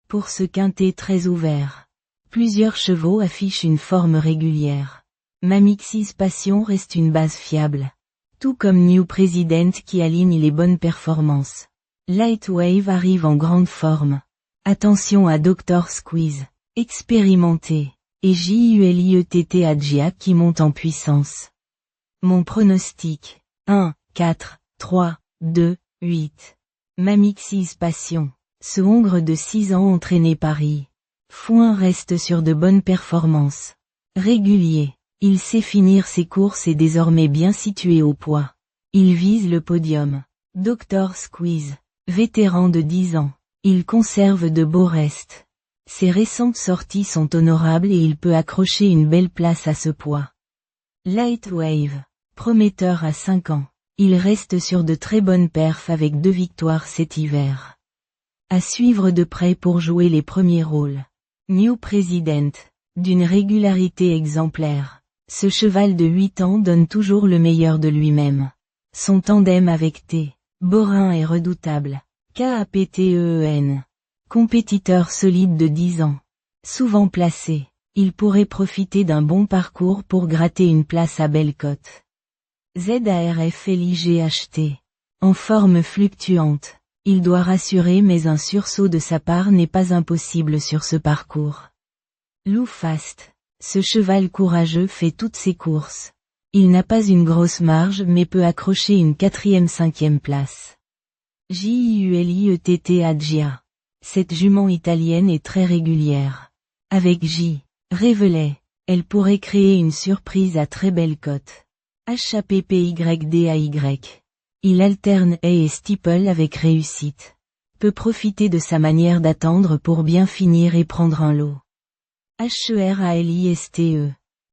Pour ce quintet très ouvert, plusieurs chevaux affichent une forme régulière. Mamixis Passion reste une base fiable. Tout comme New President qui aligne les bonnes performances. Lightwave arrive en grande forme. Attention à Dr Squeeze, expérimenté, et Juliett Adjia qui monte en puissance. Mon pronostic, 1, 4, 3, 2, 8. Mamixis Passion, ce hongre de 6 ans entraîné Paris. Foin reste sur de bonnes performances. Régulier, il sait finir ses courses et désormais bien situé au poids. Il vise le podium. Dr Squeeze, vétéran de 10 ans, il conserve de beaux restes. Ses récentes sorties sont honorables et il peut accrocher une belle place à ce poids. Lightwave, prometteur à 5 ans, il reste sur de très bonnes perfs avec 2 victoires cet hiver. À suivre de près pour jouer les premiers rôles. New President, d'une régularité exemplaire. Ce cheval de 8 ans donne toujours le meilleur de lui-même. Son tandem avec T. Borin est redoutable. Kapten. Compétiteur solide de 10 ans. Souvent placé, il pourrait profiter d'un bon parcours pour gratter une place à belle cote. ZARF LIGHT. En forme fluctuante, il doit rassurer mais un sursaut de sa part n'est pas impossible sur ce parcours. Lou Fast. Ce cheval courageux fait toutes ses courses. Il n'a pas une grosse marge mais peut accrocher une 4e-5e place. Juliett Adjia. Cette jument italienne est très régulière. Avec J. Révelet, elle pourrait créer une surprise à très belle cote. HAPPYDAY. Il alterne haie et steeple avec réussite. Peut profiter de sa manière d'attendre pour bien finir et prendre un lot. HERALISTE.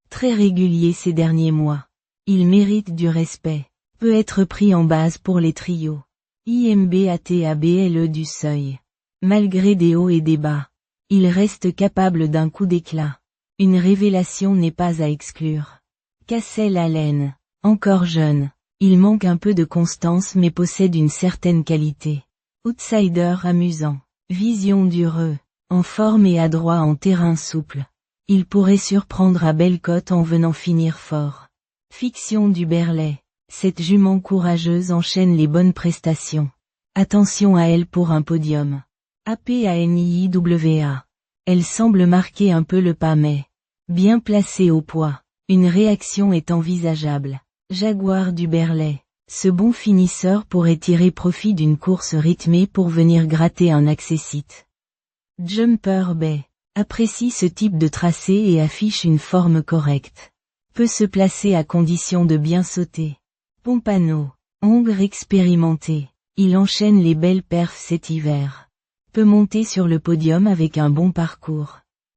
Très régulier ces derniers mois. Il mérite du respect. Peut être pris en base pour les trios. IMBATABLE du seuil. Malgré des hauts et des bas, il reste capable d'un coup d'éclat. Une révélation n'est pas à exclure. Cassel Allen. Encore jeune. Il manque un peu de constance mais possède une certaine qualité. Outsider amusant. Vision d'Ureux. En forme et adroit en terrain souple. Il pourrait surprendre à belle cote en venant finir fort. Fiction du Berlay. Cette jument courageuse enchaîne les bonnes prestations. Attention à elle pour un podium. APANIIWA. Elle semble marquer un peu le pas mais, bien placée au poids, une réaction est envisageable. Jaguar du Berlay. Ce bon finisseur pourrait tirer profit d'une course rythmée pour venir gratter un accessite. Jumper Bay. Apprécie ce type de tracé et affiche une forme correcte. Peut se placer à condition de bien sauter. Pompano. Hongre expérimenté. Il enchaîne les belles perfs cet hiver. Peut monter sur le podium avec un bon parcours.